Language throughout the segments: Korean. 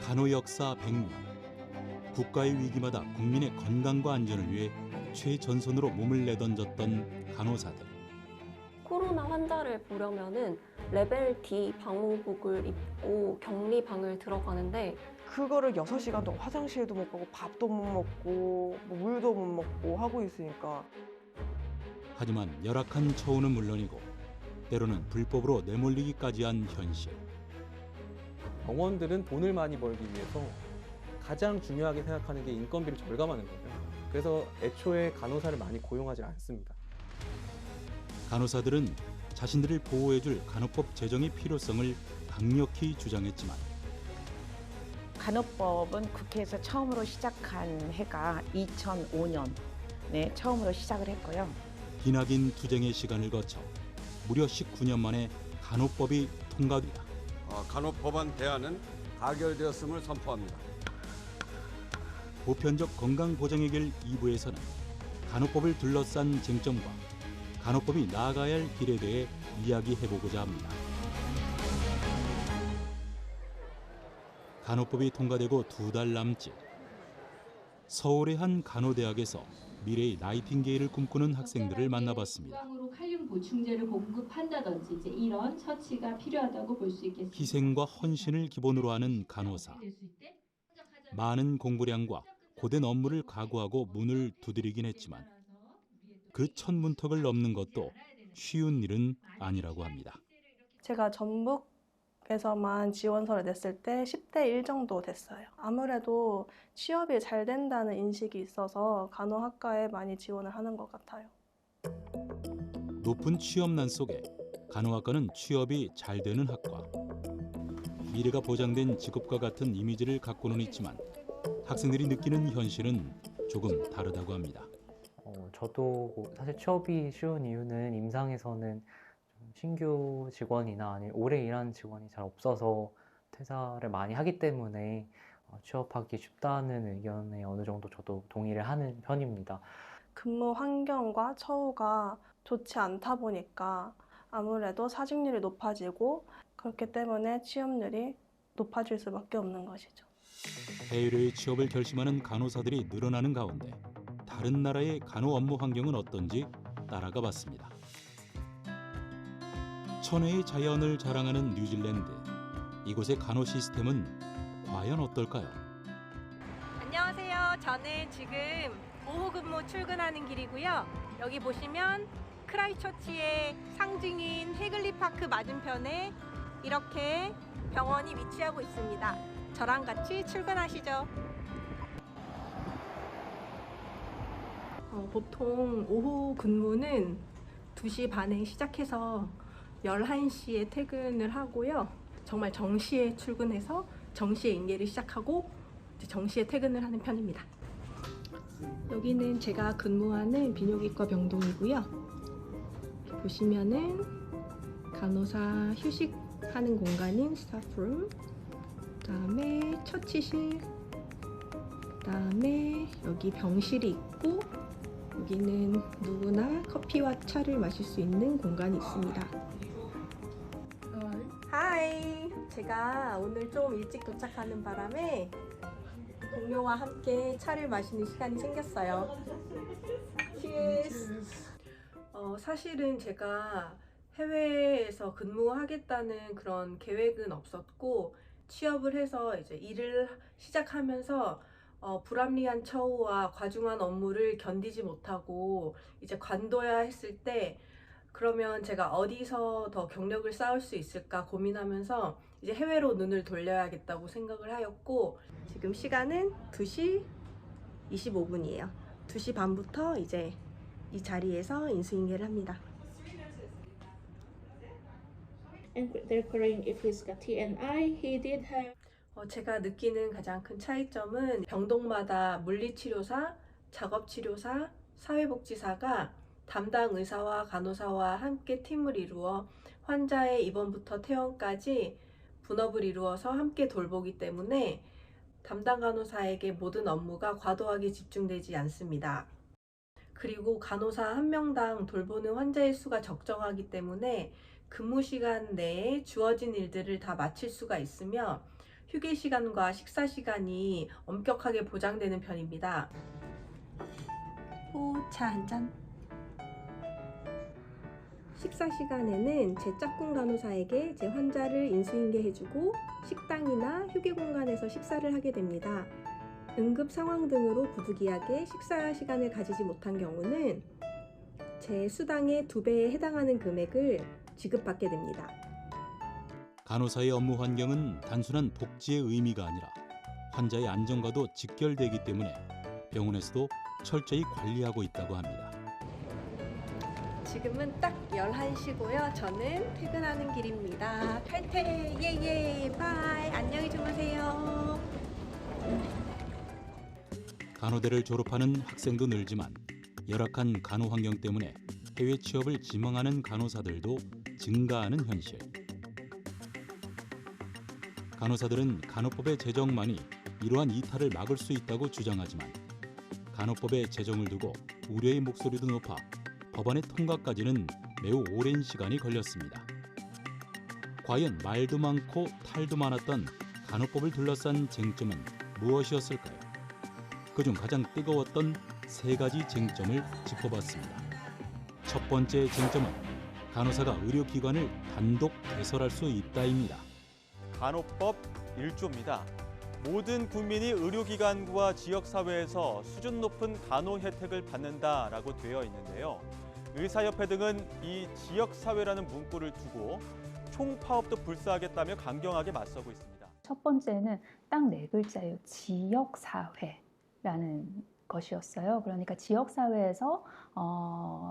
간호 역사 100년. 국가의 위기마다 국민의 건강과 안전을 위해 최전선으로 몸을 내던졌던 간호사들. 코로나 환자를 보려면은 레벨 D 방호복을 입고 격리방을 들어가는데 그거를 6시간 동안 화장실도 못 가고 밥도 못 먹고 뭐 물도 못 먹고 하고 있으니까. 하지만 열악한 처우는 물론이고 때로는 불법으로 내몰리기까지 한 현실. 병원들은 돈을 많이 벌기 위해서 가장 중요하게 생각하는 게 인건비를 절감하는 거죠. 그래서 애초에 간호사를 많이 고용하지 않습니다. 간호사들은 자신들을 보호해줄 간호법 제정의 필요성을 강력히 주장했지만 간호법은 국회에서 처음으로 시작한 해가 2005년에 처음으로 시작을 했고요. 기나긴 투쟁의 시간을 거쳐 무려 19년 만에 간호법이 통과되다. 간호법안 대안은 가결되었음을 선포합니다. 보편적 건강보장의 길 2부에서는 간호법을 둘러싼 쟁점과 간호법이 나아가야 할 길에 대해 이야기해보고자 합니다. 간호법이 통과되고 2달 남짓, 서울의 한 간호대학에서 미래의 나이팅게일을 꿈꾸는 학생들을 만나봤습니다. 칼륨 보충제를 공급한다든지 이제 이런 처치가 필요하다고 볼 수 있겠습니다. 희생과 헌신을 기본으로 하는 간호사. 많은 공부량과 고된 업무를 각오하고 문을 두드리긴 했지만 그 첫 문턱을 넘는 것도 쉬운 일은 아니라고 합니다. 제가 전북에서만 지원서를 냈을 때 10대 1 정도 됐어요. 아무래도 취업이 잘 된다는 인식이 있어서 간호학과에 많이 지원을 하는 것 같아요. 높은 취업난 속에 간호학과는 취업이 잘 되는 학과. 미래가 보장된 직업과 같은 이미지를 갖고는 있지만 학생들이 느끼는 현실은 조금 다르다고 합니다. 저도 사실 취업이 쉬운 이유는 임상에서는 좀 신규 직원이나 아니면 오래 일하는 직원이 잘 없어서 퇴사를 많이 하기 때문에 취업하기 쉽다는 의견에 어느 정도 저도 동의를 하는 편입니다. 근무 환경과 처우가 좋지 않다 보니까 아무래도 사직률이 높아지고 그렇기 때문에 취업률이 높아질 수밖에 없는 것이죠. 해외로의 취업을 결심하는 간호사들이 늘어나는 가운데 다른 나라의 간호 업무 환경은 어떤지 따라가 봤습니다. 천혜의 자연을 자랑하는 뉴질랜드. 이곳의 간호 시스템은 과연 어떨까요? 안녕하세요. 저는 지금 오후 근무 출근하는 길이고요. 여기 보시면 크라이처치의 상징인 해글리 파크 맞은편에 이렇게 병원이 위치하고 있습니다. 저랑 같이 출근하시죠. 보통 오후 근무는 2시 반에 시작해서 11시에 퇴근을 하고요. 정말 정시에 출근해서 정시에 인계를 시작하고 정시에 퇴근을 하는 편입니다. 여기는 제가 근무하는 비뇨기과 병동이고요. 보시면은 간호사 휴식하는 공간인 스타프룸, 그다음에 처치실, 그다음에 여기 병실이 있고 여기는 누구나 커피와 차를 마실 수 있는 공간이 있습니다. 하이! 제가 오늘 좀 일찍 도착하는 바람에 동료와 함께 차를 마시는 시간이 생겼어요. Cheers! 사실은 제가 해외에서 근무하겠다는 그런 계획은 없었고 취업을 해서 이제 일을 시작하면서 불합리한 처우와 과중한 업무를 견디지 못하고 이제 관둬야 했을 때 그러면 제가 어디서 더 경력을 쌓을 수 있을까 고민하면서 이제 해외로 눈을 돌려야겠다고 생각을 하였고 지금 시간은 2시 25분이에요. 2시 반부터 이제 이 자리에서 인수인계를 합니다. 제가 느끼는 가장 큰 차이점은 병동마다 물리치료사, 작업치료사, 사회복지사가 담당 의사와 간호사와 함께 팀을 이루어 환자의 입원부터 퇴원까지 분업을 이루어서 함께 돌보기 때문에 담당 간호사에게 모든 업무가 과도하게 집중되지 않습니다. 그리고 간호사 한 명당 돌보는 환자의 수가 적정하기 때문에 근무 시간 내에 주어진 일들을 다 마칠 수가 있으며 휴게 시간과 식사 시간이 엄격하게 보장되는 편입니다. 차 한 잔. 식사 시간에는 제 짝꿍 간호사에게 제 환자를 인수인계해주고 식당이나 휴게 공간에서 식사를 하게 됩니다. 응급 상황 등으로 부득이하게 식사 시간을 가지지 못한 경우는 제 수당의 2배에 해당하는 금액을 지급받게 됩니다. 간호사의 업무 환경은 단순한 복지의 의미가 아니라 환자의 안전과도 직결되기 때문에 병원에서도 철저히 관리하고 있다고 합니다. 지금은 딱 11시고요. 저는 퇴근하는 길입니다. 탈퇴 예예 바이 안녕히 주무세요. 간호대를 졸업하는 학생도 늘지만 열악한 간호 환경 때문에 해외 취업을 지망하는 간호사들도 증가하는 현실. 간호사들은 간호법의 제정만이 이러한 이탈을 막을 수 있다고 주장하지만 간호법의 제정을 두고 우려의 목소리도 높아 법안의 통과까지는 매우 오랜 시간이 걸렸습니다. 과연 말도 많고 탈도 많았던 간호법을 둘러싼 쟁점은 무엇이었을까요? 그중 가장 뜨거웠던 3가지 쟁점을 짚어봤습니다. 첫 번째 쟁점은 간호사가 의료기관을 단독 개설할 수 있다입니다. 간호법 1조입니다. 모든 국민이 의료기관과 지역사회에서 수준 높은 간호 혜택을 받는다라고 되어 있는데요. 의사협회 등은 이 지역사회라는 문구를 두고 총파업도 불사하겠다며 강경하게 맞서고 있습니다. 첫 번째는 딱 4글자예요. 지역사회라는 것이었어요. 그러니까 지역사회에서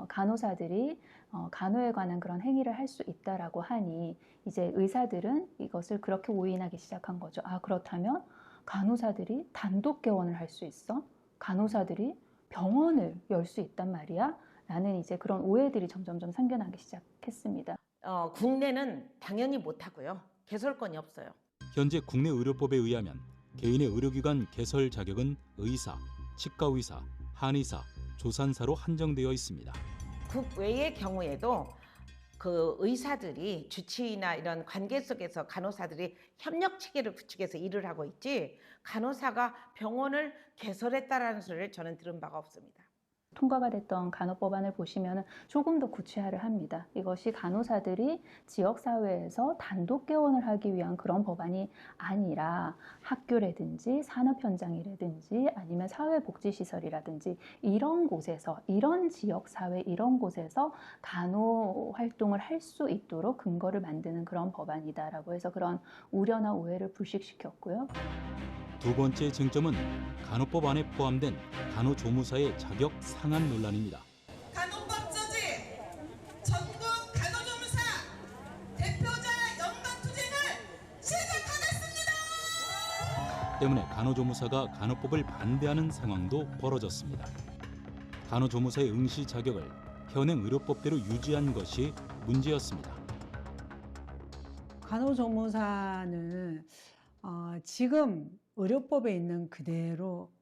간호사들이 간호에 관한 그런 행위를 할 수 있다라고 하니 이제 의사들은 이것을 그렇게 오인하기 시작한 거죠. 아, 그렇다면 간호사들이 단독 개원을 할 수 있어? 간호사들이 병원을 열 수 있단 말이야? 라는 이제 그런 오해들이 점점점 생겨나기 시작했습니다. 국내는 당연히 못하고요. 개설권이 없어요. 현재 국내 의료법에 의하면 개인의 의료기관 개설 자격은 의사, 치과의사, 한의사, 조산사로 한정되어 있습니다. 국외의 경우에도 그 의사들이 주치의나 이런 관계 속에서 간호사들이 협력 체계를 구축해서 일을 하고 있지 간호사가 병원을 개설했다라는 소리를 저는 들은 바가 없습니다. 통과가 됐던 간호법안을 보시면 조금 더 구체화를 합니다. 이것이 간호사들이 지역사회에서 단독 개원을 하기 위한 그런 법안이 아니라 학교라든지 산업 현장이라든지 아니면 사회복지시설이라든지 이런 곳에서, 이런 지역사회, 이런 곳에서 간호 활동을 할 수 있도록 근거를 만드는 그런 법안이다라고 해서 그런 우려나 오해를 불식시켰고요. 두 번째 쟁점은 간호법 안에 포함된 간호조무사의 자격 상한 논란입니다. 간호법 저지, 전국 간호조무사 대표자 연관투쟁을 시작하겠습니다. 때문에 간호조무사가 간호법을 반대하는 상황도 벌어졌습니다. 간호조무사의 응시 자격을 현행 의료법대로 유지한 것이 문제였습니다. 간호조무사는 지금 의료법에 있는 그대로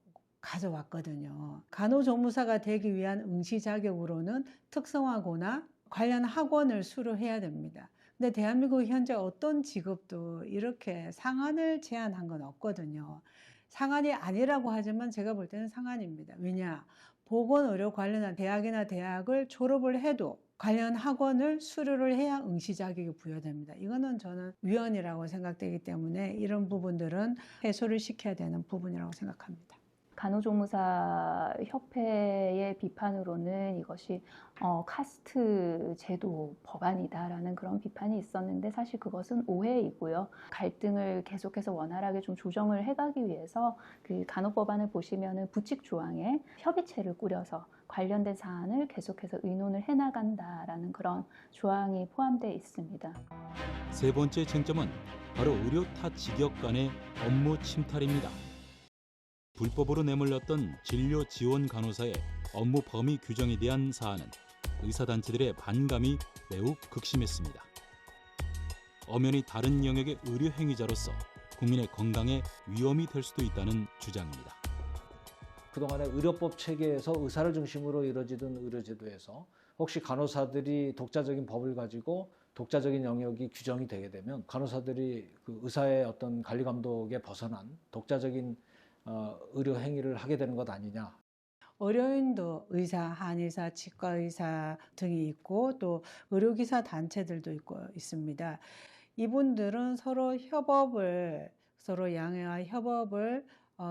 가져왔거든요. 간호조무사가 되기 위한 응시 자격으로는 특성화고나 관련 학원을 수료해야 됩니다. 근데 대한민국 현재 어떤 직업도 이렇게 상한을 제한한 건 없거든요. 상한이 아니라고 하지만 제가 볼 때는 상한입니다. 왜냐? 보건의료 관련한 대학이나 대학을 졸업을 해도 관련 학원을 수료를 해야 응시 자격이 부여됩니다. 이거는 저는 위헌이라고 생각되기 때문에 이런 부분들은 해소를 시켜야 되는 부분이라고 생각합니다. 간호조무사 협회의 비판으로는 이것이 카스트 제도 법안이다라는 그런 비판이 있었는데 사실 그것은 오해이고요. 갈등을 계속해서 원활하게 좀 조정을 해가기 위해서 그 간호법안을 보시면은 부칙 조항에 협의체를 꾸려서 관련된 사안을 계속해서 의논을 해나간다라는 그런 조항이 포함되어 있습니다. 세 번째 쟁점은 바로 의료 타 직역 간의 업무 침탈입니다. 불법으로 내몰렸던 진료 지원 간호사의 업무 범위 규정에 대한 사안은 의사단체들의 반감이 매우 극심했습니다. 엄연히 다른 영역의 의료 행위자로서 국민의 건강에 위험이 될 수도 있다는 주장입니다. 그동안의 의료법 체계에서 의사를 중심으로 이루어지던 의료제도에서 혹시 간호사들이 독자적인 법을 가지고 독자적인 영역이 규정이 되게 되면 간호사들이 그 의사의 어떤 관리 감독에 벗어난 독자적인 의료 행위를 하게 되는 것 아니냐. 의료인도 의사, 한의사, 치과의사 등이 있고 또 의료기사 단체들도 있습니다. 이분들은 서로 양해와 협업을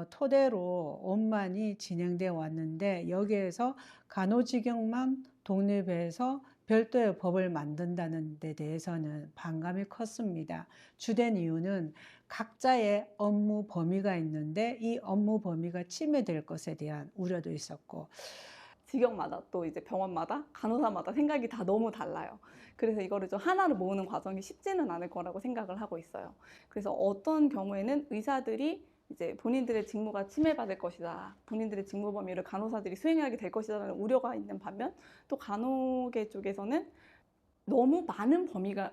토대로 원만히 진행되어 왔는데 여기에서 간호직역만 독립해서 별도의 법을 만든다는 데 대해서는 반감이 컸습니다. 주된 이유는 각자의 업무 범위가 있는데 이 업무 범위가 침해될 것에 대한 우려도 있었고 직역마다 또 이제 병원마다 간호사마다 생각이 다 너무 달라요. 그래서 이거를 좀 하나로 모으는 과정이 쉽지는 않을 거라고 생각을 하고 있어요. 그래서 어떤 경우에는 의사들이 이제 본인들의 직무가 침해받을 것이다. 본인들의 직무 범위를 간호사들이 수행하게 될 것이다라는 우려가 있는 반면 또 간호계 쪽에서는 너무 많은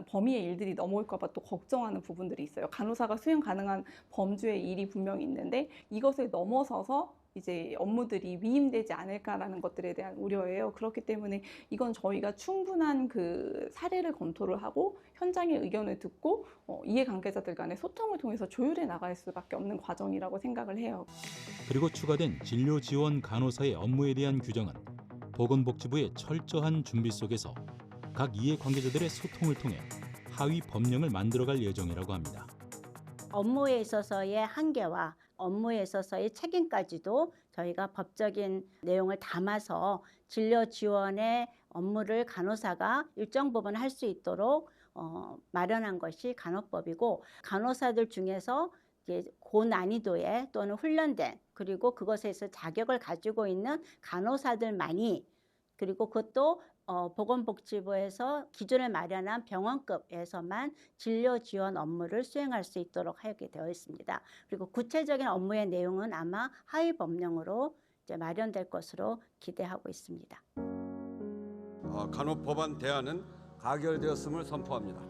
범위의 일들이 넘어올까 봐 또 걱정하는 부분들이 있어요. 간호사가 수행 가능한 범주의 일이 분명히 있는데 이것을 넘어서서 이제 업무들이 위임되지 않을까라는 것들에 대한 우려예요. 그렇기 때문에 이건 저희가 충분한 그 사례를 검토를 하고 현장의 의견을 듣고 이해관계자들 간의 소통을 통해서 조율해 나갈 수밖에 없는 과정이라고 생각을 해요. 그리고 추가된 진료 지원 간호사의 업무에 대한 규정은 보건복지부의 철저한 준비 속에서 각 이해관계자들의 소통을 통해 하위 법령을 만들어갈 예정이라고 합니다. 업무에 있어서의 한계와 업무에 있어서의 책임까지도 저희가 법적인 내용을 담아서 진료 지원의 업무를 간호사가 일정 부분 할 수 있도록 마련한 것이 간호법이고 간호사들 중에서 고난이도의 또는 훈련된 그리고 그것에서 자격을 가지고 있는 간호사들만이 그리고 그것도 보건복지부에서 기준을 마련한 병원급에서만 진료 지원 업무를 수행할 수 있도록 하게 되어 있습니다. 그리고 구체적인 업무의 내용은 아마 하위 법령으로 이제 마련될 것으로 기대하고 있습니다. 간호법안 대안은 가결되었음을 선포합니다.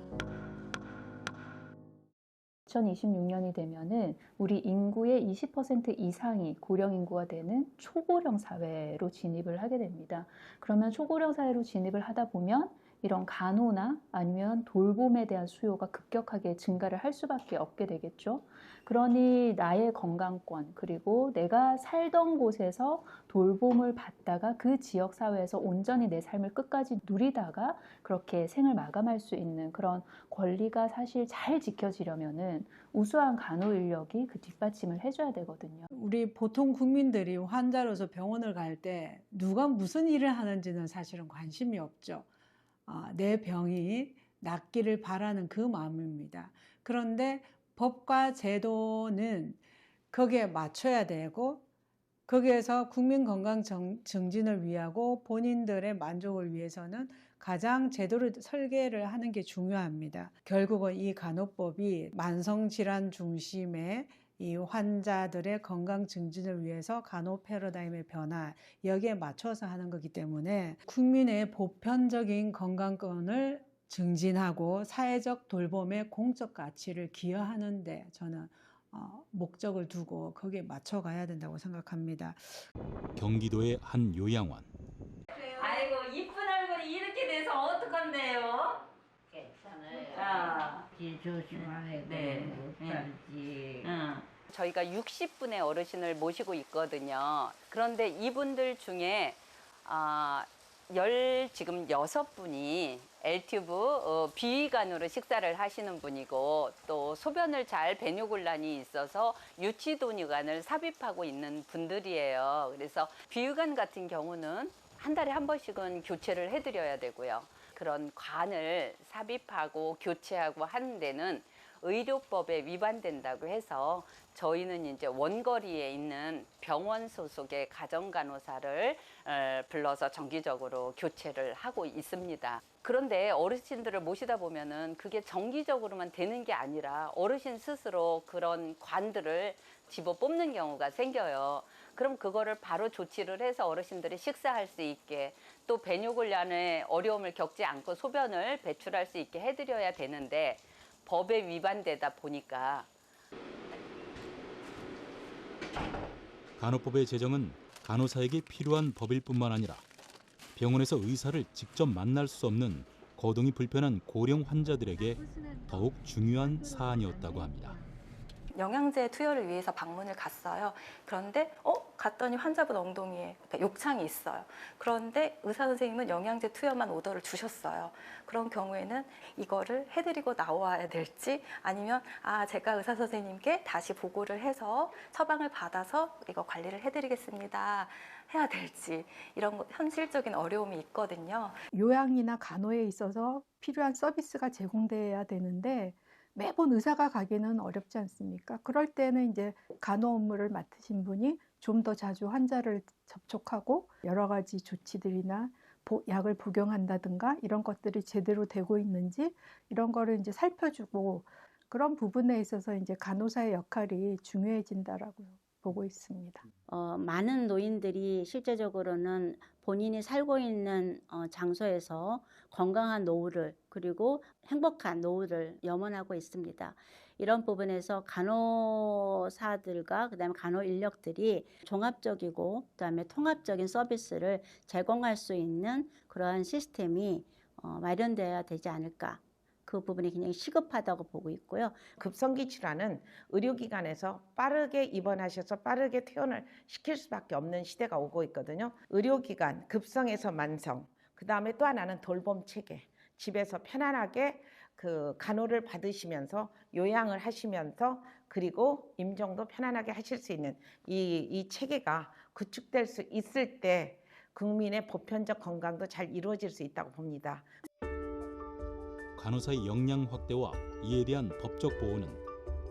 2026년이 되면은 우리 인구의 20% 이상이 고령 인구가 되는 초고령 사회로 진입을 하게 됩니다. 그러면 초고령 사회로 진입을 하다 보면 이런 간호나 아니면 돌봄에 대한 수요가 급격하게 증가를 할 수밖에 없게 되겠죠. 그러니 나의 건강권 그리고 내가 살던 곳에서 돌봄을 받다가 그 지역 사회에서 온전히 내 삶을 끝까지 누리다가 그렇게 생을 마감할 수 있는 그런 권리가 사실 잘 지켜지려면은 우수한 간호 인력이 그 뒷받침을 해줘야 되거든요. 우리 보통 국민들이 환자로서 병원을 갈 때 누가 무슨 일을 하는지는 사실은 관심이 없죠. 내 병이 낫기를 바라는 그 마음입니다. 그런데 법과 제도는 거기에 맞춰야 되고 거기에서 국민 건강 증진을 위하고 본인들의 만족을 위해서는 가장 제대로 설계를 하는 게 중요합니다. 결국은 이 간호법이 만성질환 중심의 이 환자들의 건강 증진을 위해서 간호 패러다임의 변화 여기에 맞춰서 하는 거기 때문에 국민의 보편적인 건강권을 증진하고 사회적 돌봄의 공적 가치를 기여하는 데 저는 목적을 두고 거기에 맞춰가야 된다고 생각합니다. 경기도의 한 요양원. 아이고 이쁜 얼굴이 이렇게 돼서 어떡한데요? 괜찮아요. 조심하고 살지. 저희가 60분의 어르신을 모시고 있거든요. 그런데 이분들 중에 지금 6분이 L튜브 비위관으로 식사를 하시는 분이고 또 소변을 잘 배뇨곤란이 있어서 유치도뇨관을 삽입하고 있는 분들이에요. 그래서 비위관 같은 경우는 한 달에 한 번씩은 교체를 해드려야 되고요. 그런 관을 삽입하고 교체하고 하는 데는 의료법에 위반된다고 해서 저희는 이제 원거리에 있는 병원 소속의 가정간호사를 불러서 정기적으로 교체를 하고 있습니다. 그런데 어르신들을 모시다 보면은 그게 정기적으로만 되는 게 아니라 어르신 스스로 그런 관들을 집어 뽑는 경우가 생겨요. 그럼 그거를 바로 조치를 해서 어르신들이 식사할 수 있게 또 배뇨곤란의 어려움을 겪지 않고 소변을 배출할 수 있게 해드려야 되는데 법에 위반되다 보니까 간호법의 제정은 간호사에게 필요한 법일 뿐만 아니라 병원에서 의사를 직접 만날 수 없는 거동이 불편한 고령 환자들에게 더욱 중요한 사안이었다고 합니다. 영양제 투여를 위해서 방문을 갔어요. 그런데 갔더니 환자분 엉덩이에 욕창이 있어요. 그런데 의사 선생님은 영양제 투여만 오더를 주셨어요. 그런 경우에는 이거를 해드리고 나와야 될지 아니면 제가 의사 선생님께 다시 보고를 해서 처방을 받아서 이거 관리를 해드리겠습니다. 해야 될지 이런 현실적인 어려움이 있거든요. 요양이나 간호에 있어서 필요한 서비스가 제공돼야 되는데 매번 의사가 가기는 어렵지 않습니까? 그럴 때는 이제 간호 업무를 맡으신 분이 좀 더 자주 환자를 접촉하고 여러 가지 조치들이나 약을 복용한다든가 이런 것들이 제대로 되고 있는지 이런 거를 이제 살펴주고 그런 부분에 있어서 이제 간호사의 역할이 중요해진다라고 보고 있습니다. 많은 노인들이 실제적으로는 본인이 살고 있는 장소에서 건강한 노후를 그리고 행복한 노후를 염원하고 있습니다. 이런 부분에서 간호사들과 그다음에 간호 인력들이 종합적이고 그다음에 통합적인 서비스를 제공할 수 있는 그러한 시스템이 마련돼야 되지 않을까. 그 부분이 굉장히 시급하다고 보고 있고요. 급성기 질환은 의료기관에서 빠르게 입원하셔서 빠르게 퇴원을 시킬 수밖에 없는 시대가 오고 있거든요. 의료기관, 급성에서 만성, 그 다음에 또 하나는 돌봄 체계. 집에서 편안하게 그 간호를 받으시면서 요양을 하시면서 그리고 임종도 편안하게 하실 수 있는 이 체계가 구축될 수 있을 때 국민의 보편적 건강도 잘 이루어질 수 있다고 봅니다. 간호사의 역량 확대와 이에 대한 법적 보호는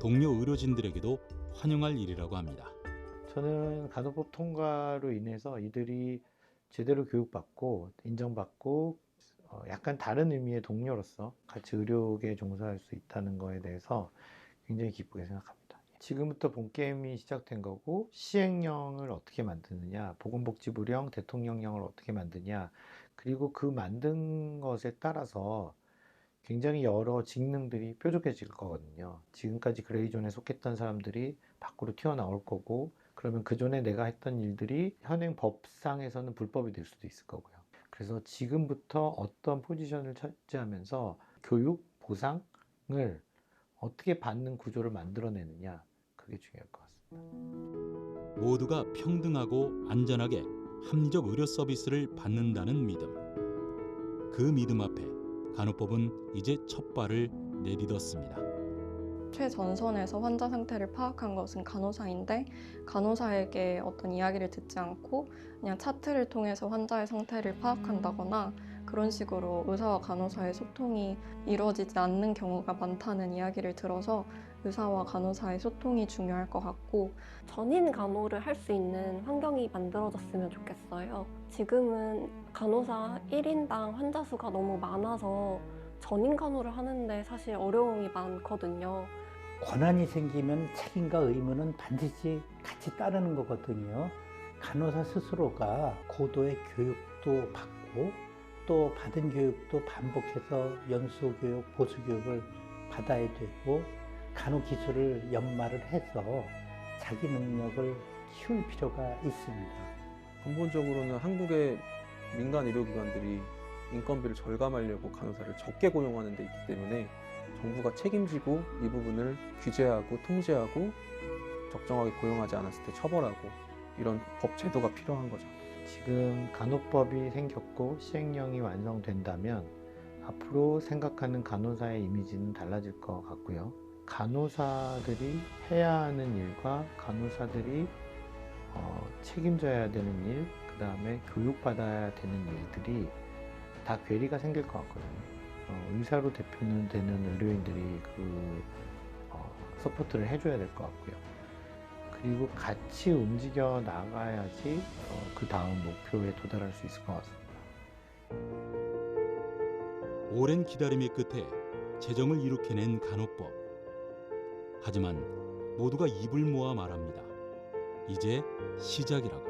동료 의료진들에게도 환영할 일이라고 합니다. 저는 간호법 통과로 인해서 이들이 제대로 교육받고 인정받고 약간 다른 의미의 동료로서 같이 의료계에 종사할 수 있다는 거에 대해서 굉장히 기쁘게 생각합니다. 지금부터 본게임이 시작된 거고 시행령을 어떻게 만드느냐, 보건복지부령, 대통령령을 어떻게 만드냐, 그리고 그 만든 것에 따라서 굉장히 여러 직능들이 뾰족해질 거거든요. 지금까지 그레이존에 속했던 사람들이 밖으로 튀어나올 거고 그러면 그전에 내가 했던 일들이 현행 법상에서는 불법이 될 수도 있을 거고요. 그래서 지금부터 어떤 포지션을 차지하면서 교육, 보상을 어떻게 받는 구조를 만들어내느냐 그게 중요할 것 같습니다. 모두가 평등하고 안전하게 합리적 의료 서비스를 받는다는 믿음. 그 믿음 앞에 간호법은 이제 첫 발을 내딛었습니다. 최전선에서 환자 상태를 파악한 것은 간호사인데 간호사에게 어떤 이야기를 듣지 않고 그냥 차트를 통해서 환자의 상태를 파악한다거나 그런 식으로 의사와 간호사의 소통이 이루어지지 않는 경우가 많다는 이야기를 들어서 의사와 간호사의 소통이 중요할 것 같고 전인 간호를 할 수 있는 환경이 만들어졌으면 좋겠어요. 지금은 간호사 1인당 환자 수가 너무 많아서 전인 간호를 하는데 사실 어려움이 많거든요. 권한이 생기면 책임과 의무는 반드시 같이 따르는 거거든요. 간호사 스스로가 고도의 교육도 받고 또 받은 교육도 반복해서 연수교육, 보수교육을 받아야 되고 간호기술을 연마를 해서 자기 능력을 키울 필요가 있습니다. 근본적으로는 한국의 민간 의료기관들이 인건비를 절감하려고 간호사를 적게 고용하는 데 있기 때문에 정부가 책임지고 이 부분을 규제하고 통제하고 적정하게 고용하지 않았을 때 처벌하고 이런 법 제도가 필요한 거죠. 지금 간호법이 생겼고 시행령이 완성된다면 앞으로 생각하는 간호사의 이미지는 달라질 것 같고요. 간호사들이 해야 하는 일과 간호사들이 책임져야 되는 일, 그 다음에 교육받아야 되는 일들이 다 괴리가 생길 것 같거든요. 의사로 대표는 되는 의료인들이 그 서포트를 해줘야 될 것 같고요. 그리고 같이 움직여 나가야지 그 다음 목표에 도달할 수 있을 것 같습니다. 오랜 기다림의 끝에 제정을 이룩해낸 간호법. 하지만 모두가 입을 모아 말합니다. 이제 시작이라고.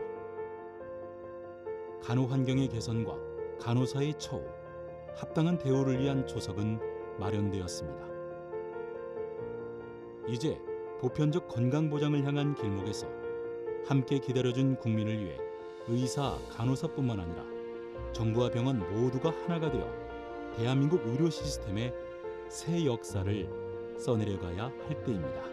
간호 환경의 개선과 간호사의 처우, 합당한 대우를 위한 조석은 마련되었습니다. 이제 보편적 건강보장을 향한 길목에서 함께 기다려준 국민을 위해 의사, 간호사뿐만 아니라 정부와 병원 모두가 하나가 되어 대한민국 의료 시스템의 새 역사를 써내려가야 할 때입니다.